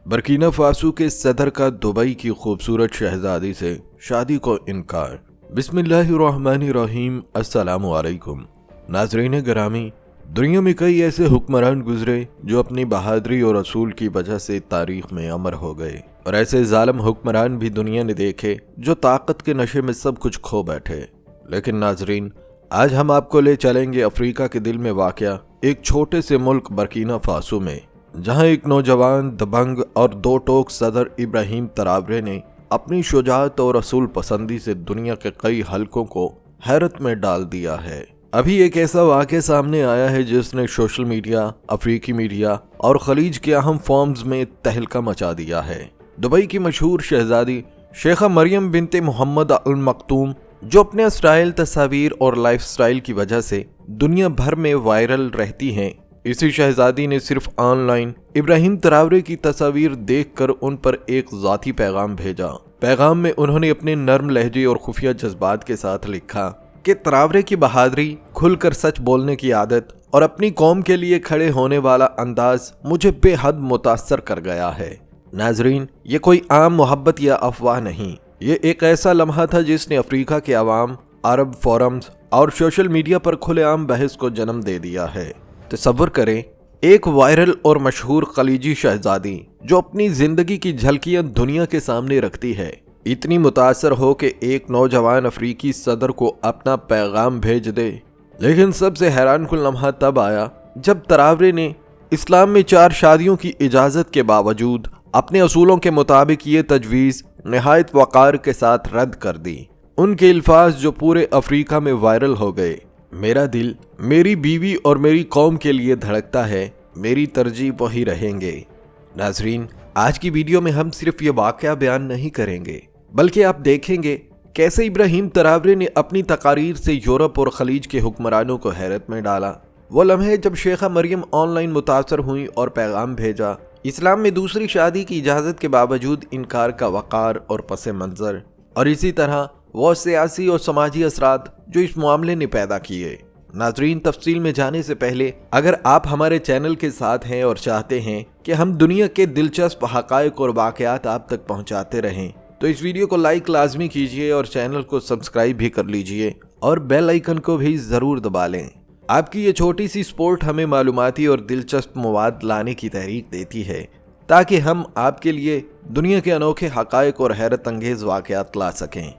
Burkina Faso के सदर का दुबई की खूबसूरत शहजादी से शादी को इनकार। बिस्मिल्लाहिर्रहमानिर्रहीम। अस्सलामु अलैकुम। नाज़रीन गिरामी, दुनिया में कई ऐसे हुक्मरान गुजरे जो अपनी बहादुरी और असूल की वजह से तारीख में अमर हो गए, और ऐसे जालिम हुक्मरान भी दुनिया ने देखे जो ताकत के नशे में सब कुछ खो बैठे। लेकिन नाज़रीन, आज हम आपको ले चलेंगे अफ्रीका के दिल में वाक़या एक छोटे से मुल्क बर्किना फासो में, जहां एक नौजवान दबंग और दो टोक सदर इब्राहिम तरावरे ने अपनी शुजाअत और असूल पसंदी से दुनिया के कई हलकों को हैरत में डाल दिया है। अभी एक ऐसा वाक़या सामने आया है जिसने सोशल मीडिया, अफ्रीकी मीडिया और खलीज के अहम फॉर्म्स में तहलका मचा दिया है। दुबई की मशहूर शहजादी शेखा मरियम बिनते मोहम्मद अल मक्तूम, जो अपने स्टाइल, तस्वीर और लाइफस्टाइल की वजह से दुनिया भर में वायरल रहती हैं, इसी शहजादी ने सिर्फ ऑनलाइन इब्राहिम तरावरे की तस्वीर देखकर उन पर एक ज़ाती पैगाम भेजा। पैगाम में उन्होंने अपने नर्म लहजे और खुफिया जज्बात के साथ लिखा कि तरावरे की बहादुरी, खुलकर सच बोलने की आदत और अपनी कौम के लिए खड़े होने वाला अंदाज मुझे बेहद मुतासर कर गया है। नाजरीन, ये कोई आम मोहब्बत या अफवाह नहीं, ये एक ऐसा लम्हा था जिसने अफ्रीका के अवाम, अरब फोरम्स और सोशल मीडिया पर खुलेआम बहस को जन्म दे दिया है। तसव्वुर करें, एक वायरल और मशहूर खलीजी शहजादी जो अपनी जिंदगी की झलकियां दुनिया के सामने रखती है, इतनी मुतासर हो कि एक नौजवान अफ्रीकी सदर को अपना पैगाम भेज दे। लेकिन सबसे हैरानकुन लम्हा तब आया जब तरावरे ने इस्लाम में 4 शादियों की इजाज़त के बावजूद अपने असूलों के मुताबिक ये तजवीज़ निहायत वक़ार के साथ रद्द कर दी। उनके अल्फाज जो पूरे अफ्रीका में वायरल हो गए, मेरा दिल मेरी बीवी और मेरी कौम के लिए धड़कता है, मेरी तरजीह वही रहेंगे। नाजरीन, आज की वीडियो में हम सिर्फ ये वाक़या बयान नहीं करेंगे, बल्कि आप देखेंगे कैसे इब्राहिम तरावरे ने अपनी तकारीर से यूरोप और खलीज के हुक्मरानों को हैरत में डाला। वो लम्हे जब शेखा मरियम ऑनलाइन मुतासर हुई और पैगाम भेजा, इस्लाम में दूसरी शादी की इजाज़त के बावजूद इनकार का वक़ार और पस मंज़र, और इसी तरह वो सियासी और समाजी असरात जो इस मामले ने पैदा किए। नाजरीन, तफसील में जाने से पहले अगर आप हमारे चैनल के साथ हैं और चाहते हैं कि हम दुनिया के दिलचस्प हक़ाइक़ और वाक़यात आप तक पहुंचाते रहें, तो इस वीडियो को लाइक लाजमी कीजिए और चैनल को सब्सक्राइब भी कर लीजिए और बेल आइकन को भी ज़रूर दबा लें। आपकी ये छोटी सी सपोर्ट हमें मालूमाती और दिलचस्प मवाद लाने की तहरीक देती है, ताकि हम आपके लिए दुनिया के अनोखे हक़ाइक़ और हैरत अंगेज़ वाक़यात ला सकें।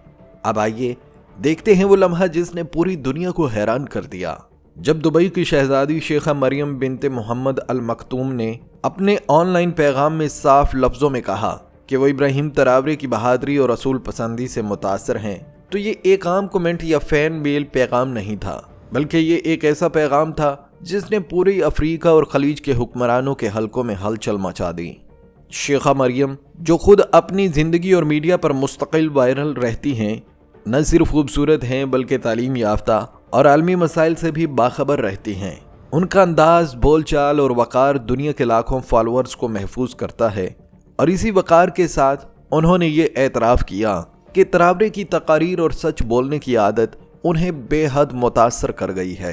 अब आइए देखते हैं वो लम्हा जिसने पूरी दुनिया को हैरान कर दिया, जब दुबई की शहजादी शेखा मरियम बिनते मोहम्मद अल मक्तूम ने अपने ऑनलाइन पैगाम में साफ लफ्ज़ों में कहा कि वो इब्राहिम तरावरे की बहादुरी और असूल पसंदी से मुतासर हैं। तो ये एक आम कमेंट या फ़ैन मेल पैगाम नहीं था, बल्कि ये एक ऐसा पैगाम था जिसने पूरी अफ्रीका और खलीज के हुक्मरानों के हलकों में हलचल मचा दी। शेखा मरियम, जो खुद अपनी ज़िंदगी और मीडिया पर मुस्तकिल वायरल रहती हैं, न सिर्फ खूबसूरत हैं बल्कि तालीम याफ्ता और आलमी मसाइल से भी बाखबर रहती हैं। उनका अंदाज, बोलचाल और वक़ार दुनिया के लाखों फॉलोअर्स को महफूज करता है, और इसी वक़ार के साथ उन्होंने ये एतराफ़ किया कि तरावरे की तकारीर और सच बोलने की आदत उन्हें बेहद मुतासर कर गई है।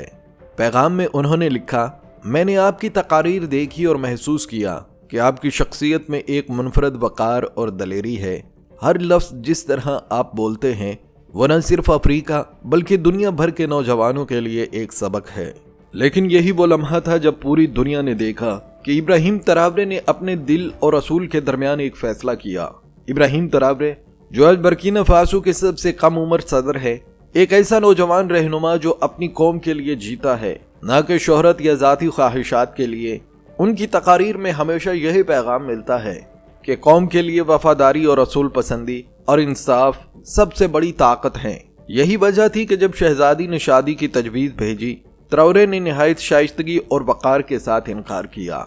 पैगाम में उन्होंने लिखा, मैंने आपकी तकारीर देखी और महसूस किया कि आपकी शख्सियत में एक मुनफरद वक़ार और दलेरी है। हर लफ्ज़ जिस तरह आप बोलते हैं वो न सिर्फ अफ्रीका बल्कि दुनिया भर के नौजवानों के लिए एक सबक है। लेकिन यही वो लम्हा था जब पूरी दुनिया ने देखा कि इब्राहिम तरावरे ने अपने दिल और असूल के दरमियान एक फैसला किया। इब्राहिम तरावरे, जो आज बर्किना फासो के सबसे कम उम्र सदर है, एक ऐसा नौजवान रहनुमा जो अपनी कौम के लिए जीता है, न कि शोहरत या ज़ाती ख्वाहिशात के लिए। उनकी तकारीर में हमेशा यही पैगाम मिलता है कि कौम के लिए वफादारी और असूल पसंदी और इंसाफ सबसे बड़ी ताकत हैं। यही वजह थी कि जब शहजादी ने शादी की तजवीज़ भेजी, तरावरे ने निहायत शाइस्तगी और वक़ार के साथ इनकार किया।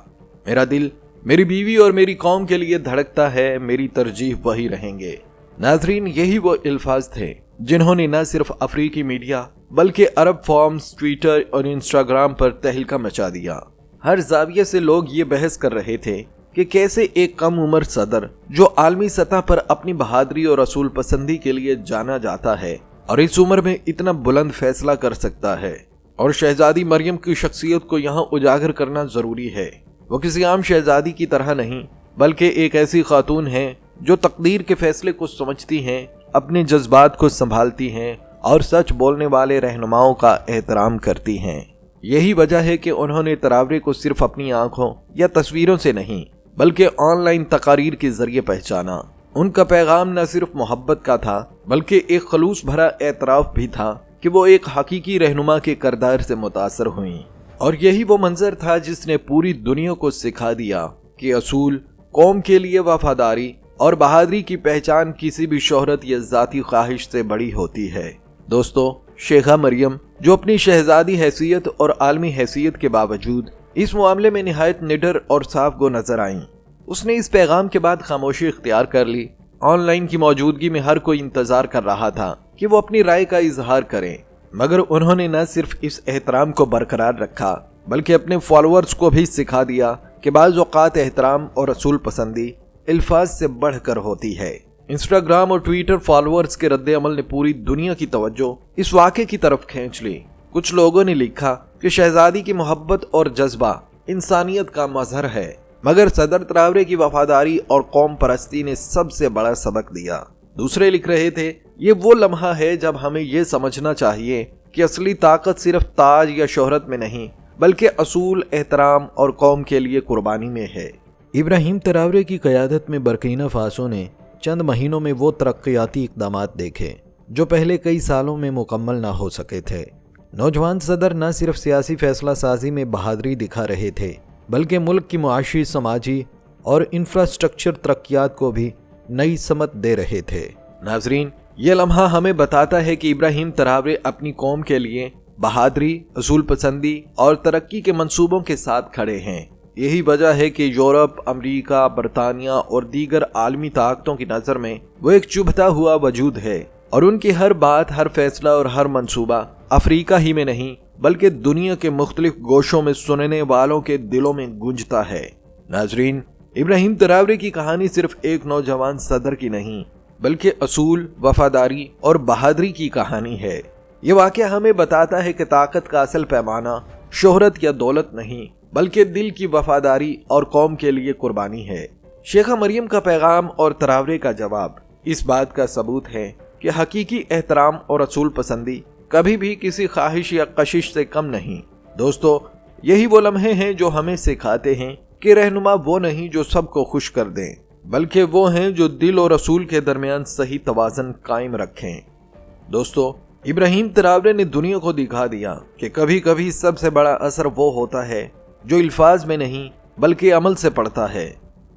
मेरा दिल मेरी बीवी और मेरी कौम के लिए धड़कता है, मेरी तरजीह वही रहेंगे। नाजरीन, यही वो अल्फाज थे जिन्होंने न सिर्फ अफ्रीकी मीडिया बल्कि अरब फॉर्म्स, ट्विटर और इंस्टाग्राम पर तहलका मचा दिया। हर जाविये से लोग ये बहस कर रहे थे कि कैसे एक कम उम्र सदर, जो आलमी सतह पर अपनी बहादुरी और असूल पसंदी के लिए जाना जाता है, और इस उम्र में इतना बुलंद फैसला कर सकता है। और शहजादी मरियम की शख्सियत को यहाँ उजागर करना जरूरी है। वो किसी आम शहजादी की तरह नहीं, बल्कि एक ऐसी खातून हैं जो तकदीर के फैसले को समझती हैं, अपने जज्बात को संभालती हैं और सच बोलने वाले रहनुमाओं का एहतराम करती हैं। यही वजह है कि उन्होंने तरावरे को सिर्फ अपनी आंखों या तस्वीरों से नहीं बल्कि ऑनलाइन तकारीर के जरिए पहचाना। उनका पैगाम न सिर्फ मोहब्बत का था बल्कि एक खलूस भरा एतराफ भी था कि वो एक हकीकी रहनुमा के किरदार से मुतासर हुई। और यही वो मंजर था जिसने पूरी दुनिया को सिखा दिया कि असूल, कौम के लिए वफादारी और बहादुरी की पहचान किसी भी शोहरत या जाती ख्वाहिश से बड़ी होती है। दोस्तों, शेखा मरियम जो अपनी शहजादी हैसियत और आलमी हैसियत के बावजूद इस मामले में निहायत निडर और साफ गो नजर आईं। उसने इस पैगाम के बाद खामोशी इख्तियार कर ली। ऑनलाइन की मौजूदगी में हर कोई इंतजार कर रहा था कि वो अपनी राय का इजहार करें, मगर उन्होंने न सिर्फ इस एहतराम को बरकरार रखा बल्कि अपने फॉलोअर्स को भी सिखा दिया कि बाज़ औक़ात एहतराम और रसूल पसंदी अल्फाज से बढ़कर होती है। इंस्टाग्राम और ट्विटर फॉलोअर्स के रद्द अमल ने पूरी दुनिया की तवज्जो इस वाक़े की तरफ खींच ली। कुछ लोगों ने लिखा कि शहजादी की मोहब्बत और जज्बा इंसानियत का मजहर है, मगर सदर तरावरे की वफादारी और कौम परस्ती ने सबसे बड़ा सबक दिया। दूसरे लिख रहे थे, ये वो लम्हा है जब हमें ये समझना चाहिए कि असली ताकत सिर्फ ताज या शोहरत में नहीं बल्कि असूल, एहतराम और कौम के लिए कुर्बानी में है। इब्राहिम तरावरे की क़यादत में बरकीना फासो ने चंद महीनों में वो तरक्याती इक़दामात देखे जो पहले कई सालों में मुकम्मल ना हो सके थे। नौजवान सदर न सिर्फ सियासी फैसला साजी में बहादुरी दिखा रहे थे बल्कि मुल्क की मुआशी, समाजी और इंफ्रास्ट्रक्चर तरक्यात को भी नई समत दे रहे थे। नाजरीन, ये लम्हा हमें बताता है कि इब्राहिम तरावरे अपनी कौम के लिए बहादुरी, असूल पसंदी और तरक्की के मंसूबों के साथ खड़े हैं। यही वजह है कि यूरोप, अमेरिका, बरतानिया और दीगर आलमी ताकतों की नज़र में वो एक चुभता हुआ वजूद है और उनकी हर बात, हर फैसला और हर मंसूबा अफ्रीका ही में नहीं बल्कि दुनिया के मुख्तलिफ गोशों में सुनने वालों के दिलों में गूंजता है। नाजरीन, इब्राहिम तरावरे की कहानी सिर्फ एक नौजवान सदर की नहीं बल्कि असूल, वफादारी और बहादुरी की कहानी है। ये वाक़या हमें बताता है कि ताकत का असल पैमाना शोहरत या दौलत नहीं बल्कि दिल की वफादारी और कौम के लिए कुर्बानी है। शेखा मरियम का पैगाम और तरावरे का जवाब इस बात का सबूत है कि हकीकी एहतराम और असूल पसंदी कभी भी किसी ख्वाहिश या कशिश से कम नहीं। दोस्तों, यही वो लम्हे हैं जो हमें सिखाते हैं कि रहनुमा वो नहीं जो सबको खुश कर दें बल्कि वो हैं जो दिल और असूल के दरमियान सही तवाज़न कायम रखें। दोस्तों, इब्राहिम तरावरे ने दुनिया को दिखा दिया कि कभी कभी सबसे बड़ा असर वो होता है जो अल्फाज में नहीं बल्कि अमल से पड़ता है।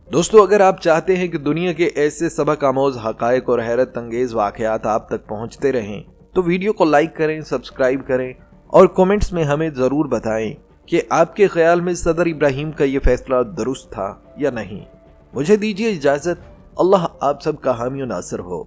दोस्तों, अगर आप चाहते हैं कि दुनिया के ऐसे सबक आमोज हक़ाइक़ और हैरत अंगेज वाक़यात आप तक पहुंचते रहें तो वीडियो को लाइक करें, सब्सक्राइब करें और कमेंट्स में हमें ज़रूर बताएं कि आपके ख्याल में सदर इब्राहिम का ये फैसला दुरुस्त था या नहीं। मुझे दीजिए इजाज़त। अल्लाह आप सबका हामी नासिर हो।